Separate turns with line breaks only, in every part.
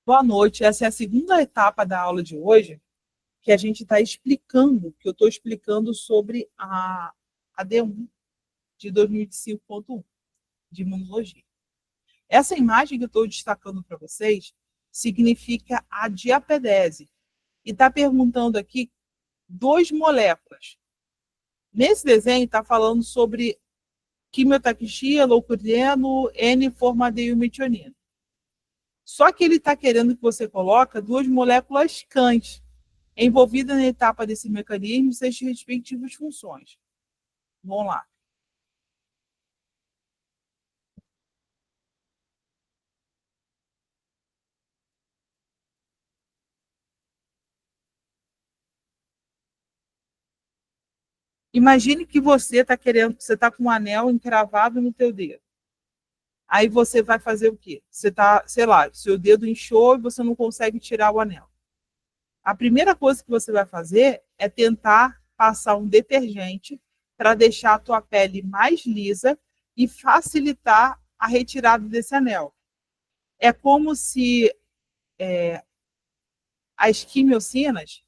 Boa noite. Essa é a segunda etapa da aula de hoje, que a gente está explicando, que eu estou explicando sobre a D1 de 2025.1, de imunologia. Essa imagem que eu estou destacando para vocês significa a diapedese. E está perguntando aqui duas moléculas. Nesse desenho está falando sobre quimiotaxia, leucorieno, N-formadeiometionina. Só que ele está querendo que você coloque duas moléculas CANs, envolvidas na etapa desse mecanismo e suas respectivas funções. Vamos lá. Imagine que você está querendo, você está com um anel encravado no teu dedo. Aí você vai fazer o quê? Você está, sei lá, seu dedo inchou e você não consegue tirar o anel. A primeira coisa que você vai fazer é tentar passar um detergente para deixar a tua pele mais lisa e facilitar a retirada desse anel. É como se as quimiocinas,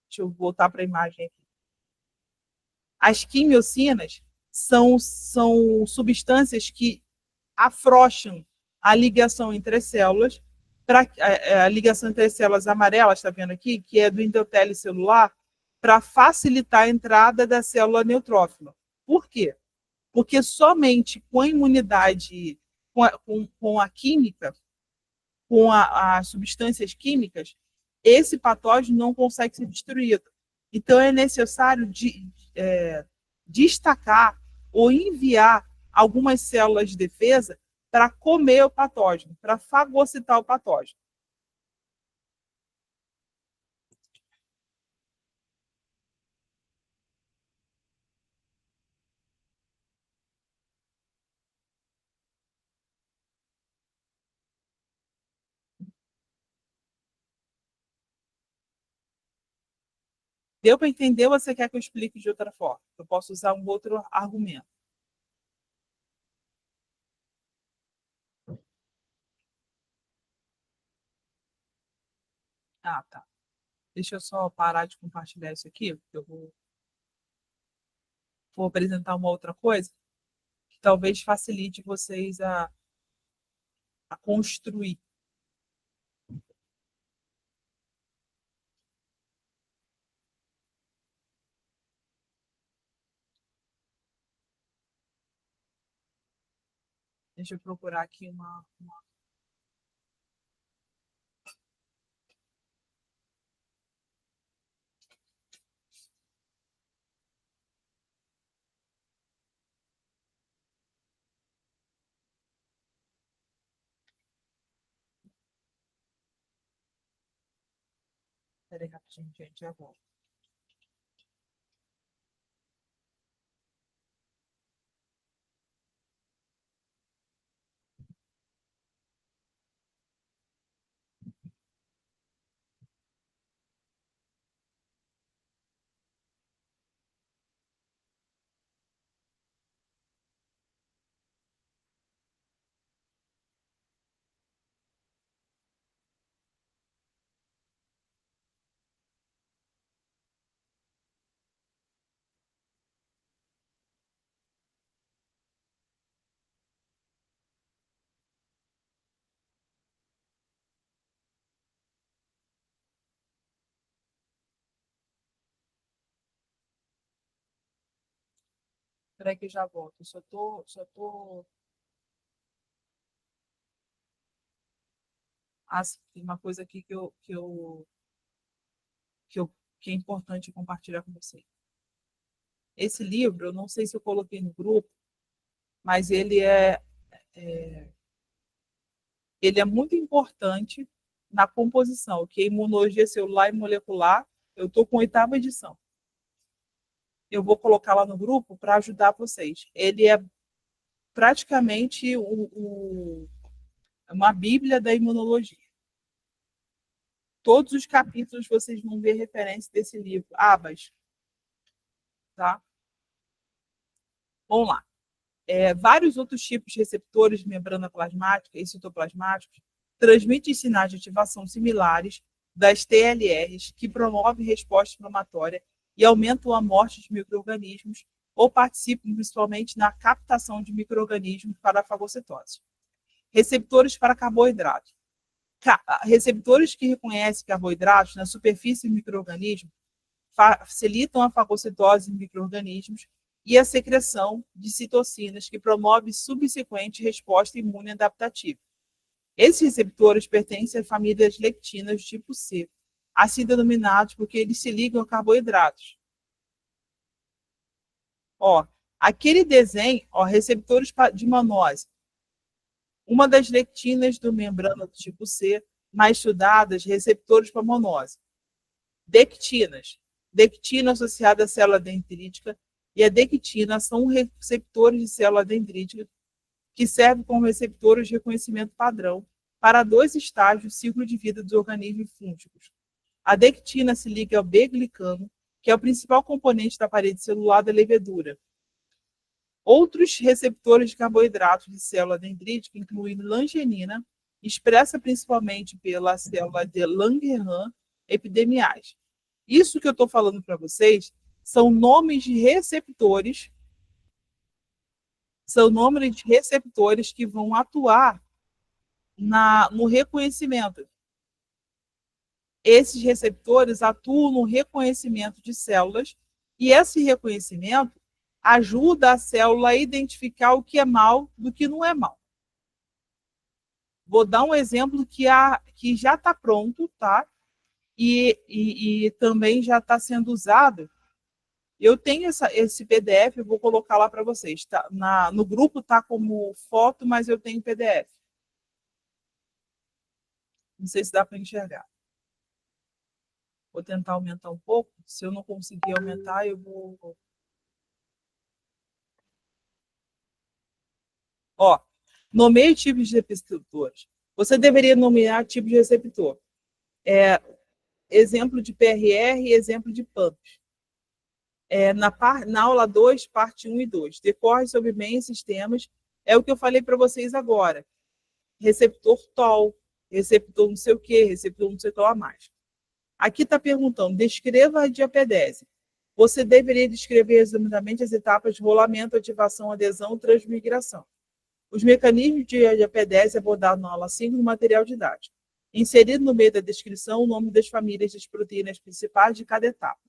deixa eu voltar para a imagem aqui. As quimiocinas são substâncias que afrouxam a ligação entre as células, a ligação entre as células amarelas, está vendo aqui, que é do endotélio celular, para facilitar a entrada da célula neutrófila. Por quê? Porque somente com a imunidade, com a química, com as substâncias químicas, esse patógeno não consegue ser destruído. Então, é necessário destacar ou enviar algumas células de defesa para comer o patógeno, para fagocitar o patógeno. Deu para entender ou você quer que eu explique de outra forma? Eu posso usar um outro argumento. Ah, tá. Deixa eu só parar de compartilhar isso aqui, porque eu vou apresentar uma outra coisa que talvez facilite vocês a construir. Deixa eu procurar aqui uma... Peraí, rapidinho, gente, já volto. Peraí que eu já volto. Só tô... Ah, sim, tem uma coisa aqui que, eu, que é importante compartilhar com você. Esse livro, eu não sei se eu coloquei no grupo, mas ele é muito importante na composição, que é imunologia celular e molecular. Eu estou com a 8ª edição. Eu vou colocar lá no grupo para ajudar vocês. Ele é praticamente uma bíblia da imunologia. Todos os capítulos vocês vão ver referência desse livro, abas, tá? Vamos lá. Vários outros tipos de receptores de membrana plasmática e citoplasmáticos transmite sinais de ativação similares das TLRs, que promovem resposta inflamatória e aumentam a morte de micro-organismos ou participam principalmente na captação de micro-organismos para a fagocitose. Receptores para carboidratos. Receptores que reconhecem carboidratos na superfície do micro-organismo facilitam a fagocitose em micro-organismos e a secreção de citocinas, que promove subsequente resposta imune adaptativa. Esses receptores pertencem à família das lectinas do tipo C, assim denominados porque eles se ligam a carboidratos. Ó, aquele desenho, ó, receptores de manose. Uma das lectinas do membrana do tipo C, mais estudadas, receptores para manose. Dectinas. Dectina associada à célula dendrítica e a dectina são receptores de célula dendrítica que servem como receptores de reconhecimento padrão para dois estágios do ciclo de vida dos organismos fúngicos. A dectina se liga ao B-glicano, que é o principal componente da parede celular da levedura. Outros receptores de carboidratos de célula dendrítica incluem langenina, expressa principalmente pela célula de Langerhans epidemiais. Isso que eu estou falando para vocês são nomes de receptores, que vão atuar no reconhecimento. Esses receptores atuam no reconhecimento de células e esse reconhecimento ajuda a célula a identificar o que é mal do que não é mal. Vou dar um exemplo que já está pronto, tá? E também já está sendo usado. Eu tenho esse PDF, eu vou colocar lá para vocês. Tá? No grupo está como foto, mas eu tenho PDF. Não sei se dá para enxergar. Vou tentar aumentar um pouco. Se eu não conseguir aumentar, eu vou. Ó, nomeie tipos de receptores. Você deveria nomear tipos de receptor. Exemplo de PRR e exemplo de PAMPs. Na aula 2, parte 1 e 2. Decorre sobre bens e sistemas. É o que eu falei para vocês agora. Receptor TOL, receptor não sei o quê, receptor não sei o que lá mais. Aqui está perguntando, descreva a diapedese. Você deveria descrever resumidamente as etapas de rolamento, ativação, adesão e transmigração. Os mecanismos de diapedese abordados na aula 5 do material didático. Inserido no meio da descrição o nome das famílias das proteínas principais de cada etapa.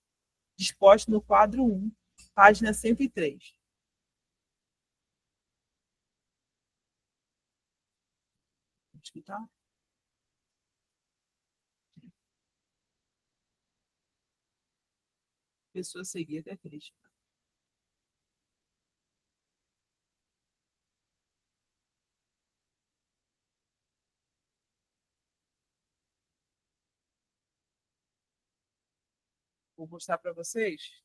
Disposto no quadro 1, página 103. Vamos escutar? Pessoa seguida é triste. Vou mostrar para vocês.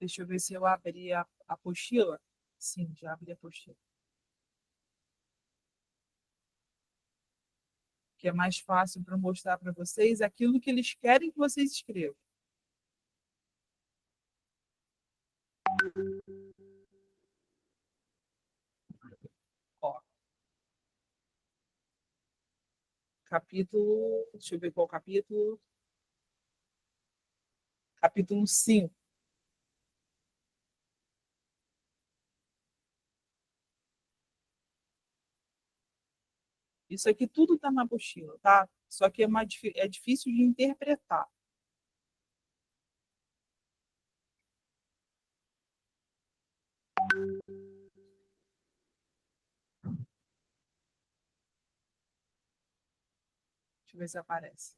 Deixa eu ver se eu abri a apostila. Sim, já abri a apostila. Que é mais fácil para mostrar para vocês aquilo que eles querem que vocês escrevam. Ó, capítulo, deixa eu ver qual capítulo. Capítulo 5. Isso aqui tudo está na apostila, tá? Só que é difícil de interpretar. Deixa eu ver se aparece.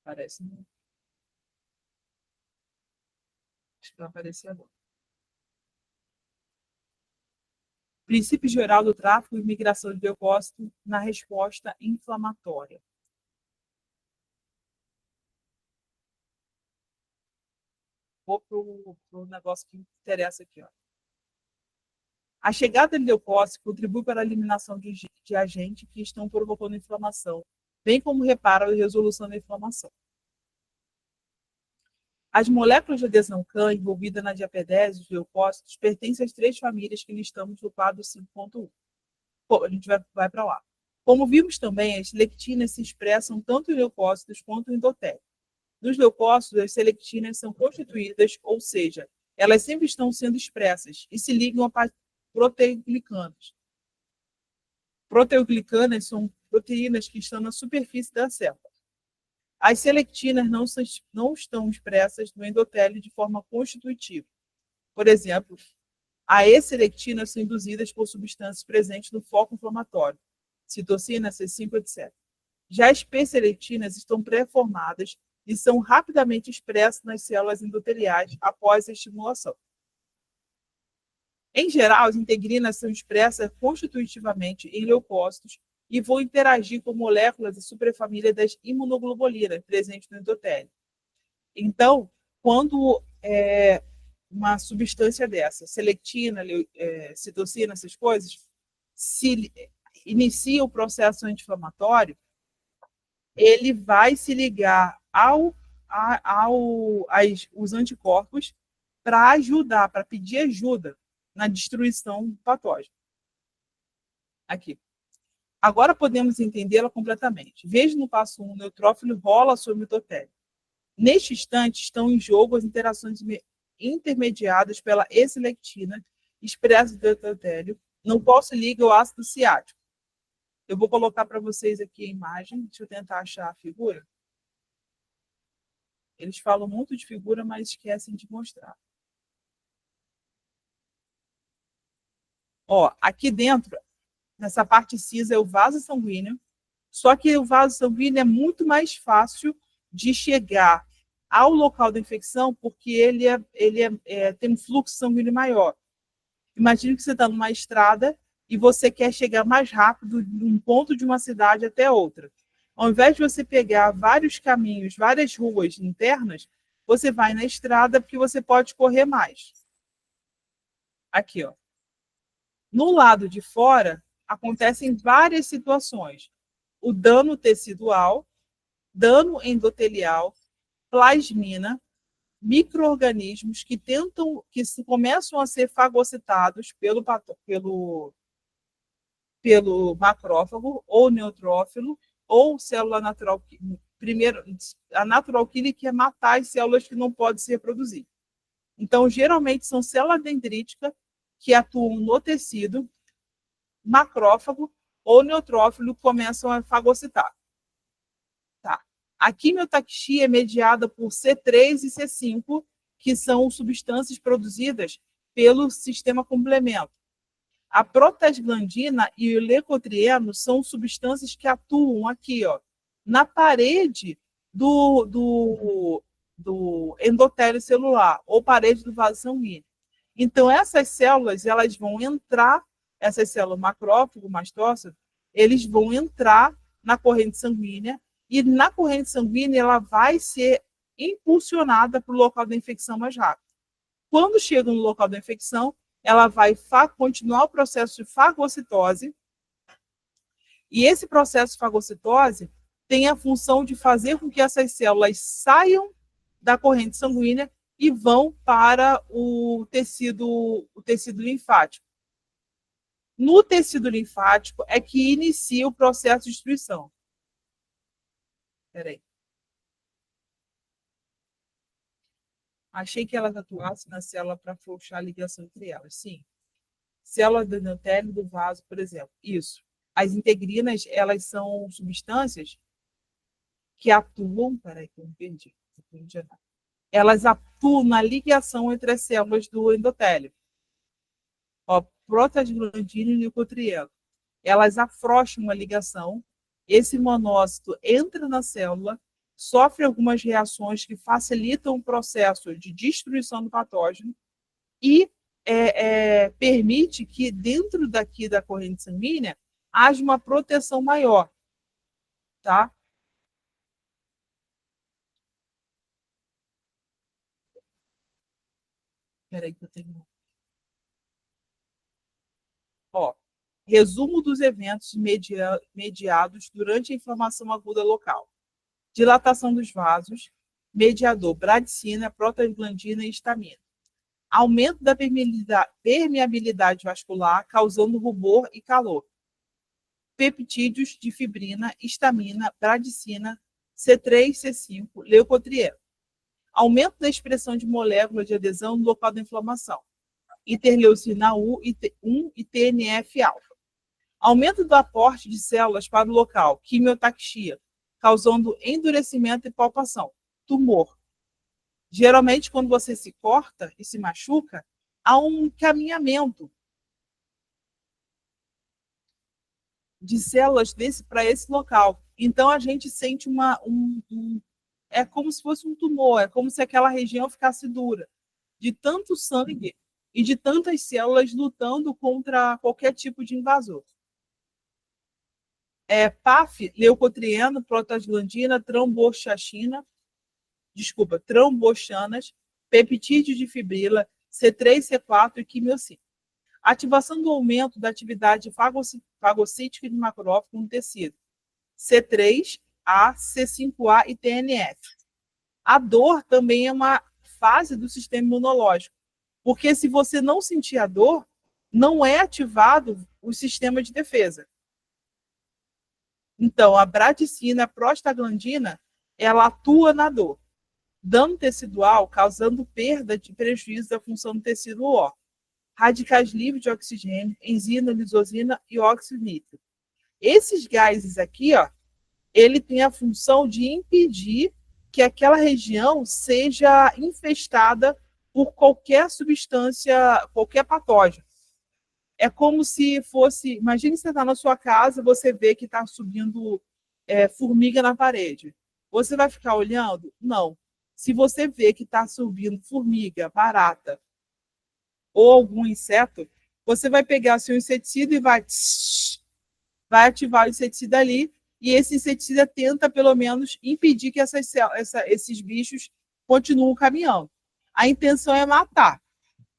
Aparece, né? Acho que vai aparecer agora. Princípio geral do tráfego e migração de leucócito na resposta inflamatória. Vou para o negócio que interessa aqui. Ó. A chegada de leucócitos contribui para a eliminação de agentes que estão provocando inflamação, bem como repara e resolução da inflamação. As moléculas de adesão CAM envolvidas na diapedese dos leucócitos pertencem às 3 famílias que listamos no quadro 5.1. A gente vai para lá. Como vimos também, as lectinas se expressam tanto em leucócitos quanto em endotélio. Nos leucócitos, as selectinas são constituídas, ou seja, elas sempre estão sendo expressas e se ligam a proteoglicanas. Proteoglicanas são proteínas que estão na superfície da célula. As selectinas não estão expressas no endotélio de forma constitutiva. Por exemplo, as E-selectinas são induzidas por substâncias presentes no foco inflamatório, citocina, C5, etc. Já as P-selectinas estão pré-formadas e são rapidamente expressas nas células endoteliais após a estimulação. Em geral, as integrinas são expressas constitutivamente em leucócitos e vão interagir com moléculas da superfamília das imunoglobulinas presentes no endotélio. Então, quando uma substância dessa, selectina, citocina, essas coisas, se inicia o processo anti-inflamatório, ele vai se ligar aos anticorpos para ajudar, para pedir ajuda na destruição do patógeno. Aqui. Agora podemos entendê-la completamente. Veja no passo 1, o neutrófilo rola sobre o endotélio. Neste instante, estão em jogo as interações intermediadas pela E-selectina, expressa do endotélio, no qual se liga o ácido ciático. Eu vou colocar para vocês aqui a imagem. Deixa eu tentar achar a figura. Eles falam muito de figura, mas esquecem de mostrar. Ó, aqui dentro, nessa parte cinza, é o vaso sanguíneo. Só que o vaso sanguíneo é muito mais fácil de chegar ao local da infecção, porque ele tem um fluxo sanguíneo maior. Imagine que você está numa estrada e você quer chegar mais rápido de um ponto de uma cidade até outra. Ao invés de você pegar vários caminhos, várias ruas internas, você vai na estrada porque você pode correr mais. Aqui, ó. No lado de fora, acontecem várias situações. O dano tecidual, dano endotelial, plasmina, micro-organismos que começam a ser fagocitados pelo macrófago ou neutrófilo ou célula natural. Primeiro, a natural killer que é matar as células que não podem se reproduzir. Então, geralmente são células dendríticas que atuam no tecido, macrófago ou neutrófilo começam a fagocitar. Tá. A quimiotaxia é mediada por C3 e C5, que são substâncias produzidas pelo sistema complemento. A prostaglandina e o leucotrieno são substâncias que atuam aqui, ó, na parede do endotélio celular ou parede do vaso sanguíneo. Então, essas células, elas vão entrar, essas células macrófago, mastócito, eles vão entrar na corrente sanguínea e na corrente sanguínea ela vai ser impulsionada para o local da infecção mais rápido. Quando chega no local da infecção, ela vai continuar o processo de fagocitose, e esse processo de fagocitose tem a função de fazer com que essas células saiam da corrente sanguínea e vão para o tecido linfático. No tecido linfático é que inicia o processo de destruição. Espera aí. Achei que elas atuassem na célula para afrouxar a ligação entre elas. Sim. Célula do endotélio do vaso, por exemplo. Isso. As integrinas, elas são substâncias que atuam... Peraí, que eu me perdi. Elas atuam na ligação entre as células do endotélio. Ó, prostaglandina e leucotrieno. Elas afrouxam a ligação. Esse monócito entra na célula, sofre algumas reações que facilitam o processo de destruição do patógeno e permite que dentro daqui da corrente sanguínea haja uma proteção maior, tá? Espera aí que eu tenho... Ó, resumo dos eventos mediados durante a inflamação aguda local. Dilatação dos vasos, mediador bradicina, prostaglandina e histamina. Aumento da permeabilidade vascular, causando rubor e calor. Peptídeos de fibrina, histamina, bradicina, C3, C5, leucotrieno. Aumento da expressão de moléculas de adesão no local da inflamação. Interleucina 1 e TNF-alfa. Aumento do aporte de células para o local, quimiotaxia, causando endurecimento e palpação, tumor. Geralmente, quando você se corta e se machuca, há um encaminhamento de células para esse local. Então, a gente sente é como se fosse um tumor, é como se aquela região ficasse dura, de tanto sangue e de tantas células lutando contra qualquer tipo de invasor. PAF, leucotrieno, prostaglandina, tromboxanas, peptídeo de fibrila, C3, C4 e quimiocina. Ativação do aumento da atividade fagocítica de macrófago no tecido, C3A, C5A e TNF. A dor também é uma fase do sistema imunológico, porque se você não sentir a dor, não é ativado o sistema de defesa. Então, a bradicina, a prostaglandina, ela atua na dor, dano tecidual, causando perda de prejuízo da função do tecido O. Radicais livres de oxigênio, enzima, lisosina e óxido nítrico. Esses gases aqui, ó, ele tem a função de impedir que aquela região seja infestada por qualquer substância, qualquer patógeno. É como se fosse, imagine você está na sua casa, você vê que está subindo formiga na parede. Você vai ficar olhando? Não. Se você vê que está subindo formiga, barata ou algum inseto, você vai pegar seu inseticida e vai ativar o inseticida ali, e esse inseticida tenta, pelo menos, impedir que esses bichos continuem caminhando. A intenção é matar,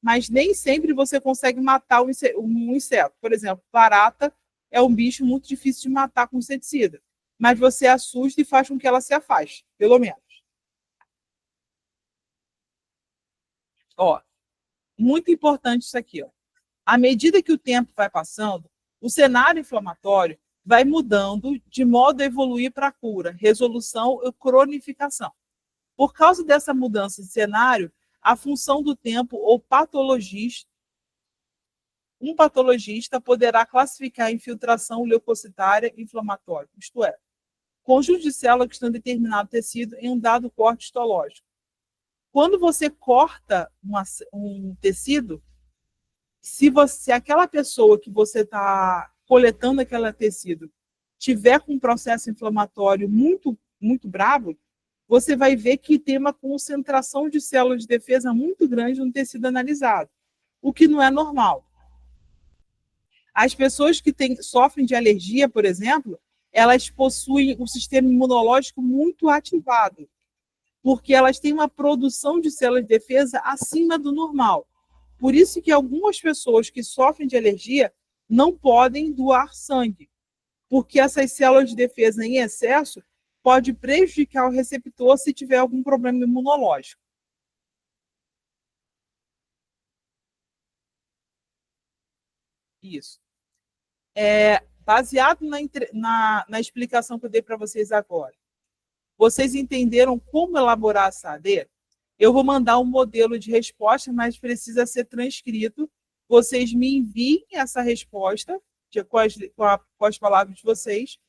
mas nem sempre você consegue matar um inseto. Por exemplo, barata é um bicho muito difícil de matar com inseticida, mas você assusta e faz com que ela se afaste, pelo menos. Ó, muito importante isso aqui, ó. À medida que o tempo vai passando, o cenário inflamatório vai mudando de modo a evoluir para a cura, resolução e cronificação. Por causa dessa mudança de cenário, a função do tempo ou um patologista poderá classificar a infiltração leucocitária inflamatória, isto é, conjunto de células que estão em determinado tecido em um dado corte histológico. Quando você corta um tecido, se aquela pessoa que você está coletando aquele tecido tiver com um processo inflamatório muito, muito bravo, você vai ver que tem uma concentração de células de defesa muito grande no tecido analisado, o que não é normal. As pessoas que sofrem de alergia, por exemplo, elas possuem um sistema imunológico muito ativado, porque elas têm uma produção de células de defesa acima do normal. Por isso que algumas pessoas que sofrem de alergia não podem doar sangue, porque essas células de defesa em excesso pode prejudicar o receptor se tiver algum problema imunológico. Isso. Baseado na explicação que eu dei para vocês agora, vocês entenderam como elaborar essa AD? Eu vou mandar um modelo de resposta, mas precisa ser transcrito. Vocês me enviem essa resposta com as palavras de vocês.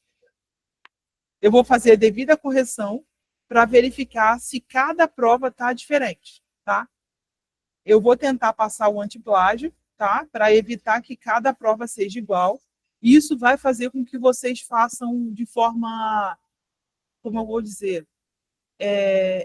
Eu vou fazer a devida correção para verificar se cada prova está diferente, tá? Eu vou tentar passar o antiplágio, tá? Para evitar que cada prova seja igual. Isso vai fazer com que vocês façam de forma, como eu vou dizer,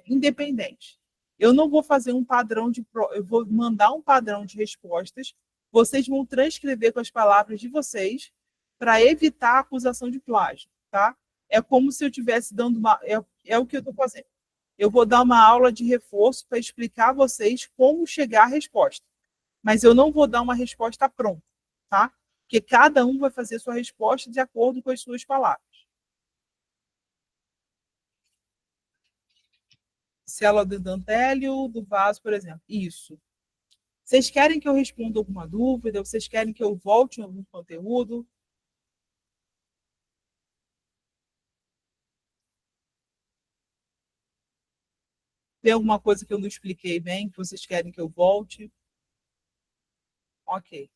independente. Eu não vou fazer um padrão eu vou mandar um padrão de respostas, vocês vão transcrever com as palavras de vocês para evitar a acusação de plágio, tá? É como se eu estivesse dando é o que eu estou fazendo. Eu vou dar uma aula de reforço para explicar a vocês como chegar à resposta, mas eu não vou dar uma resposta pronta, tá? Porque cada um vai fazer sua resposta de acordo com as suas palavras. Célula do dantélio, do vaso, por exemplo. Isso. Vocês querem que eu responda alguma dúvida? Vocês querem que eu volte em algum conteúdo? Tem alguma coisa que eu não expliquei bem, que vocês querem que eu volte? Ok.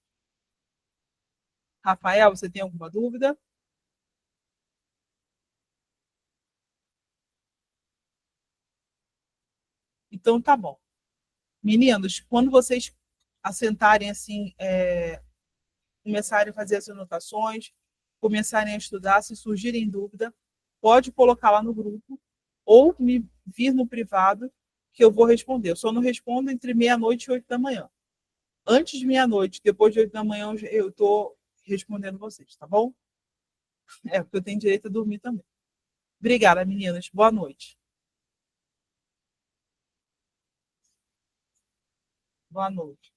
Rafael, você tem alguma dúvida? Então tá bom. Meninos, quando vocês assentarem assim, começarem a fazer as anotações, começarem a estudar, se surgirem dúvida, pode colocar lá no grupo ou me vir no privado que eu vou responder. Eu só não respondo entre meia-noite e 8 da manhã. Antes de meia-noite, depois de 8 da manhã, eu estou respondendo vocês, tá bom? É, porque eu tenho direito a dormir também. Obrigada, meninas. Boa noite. Boa noite.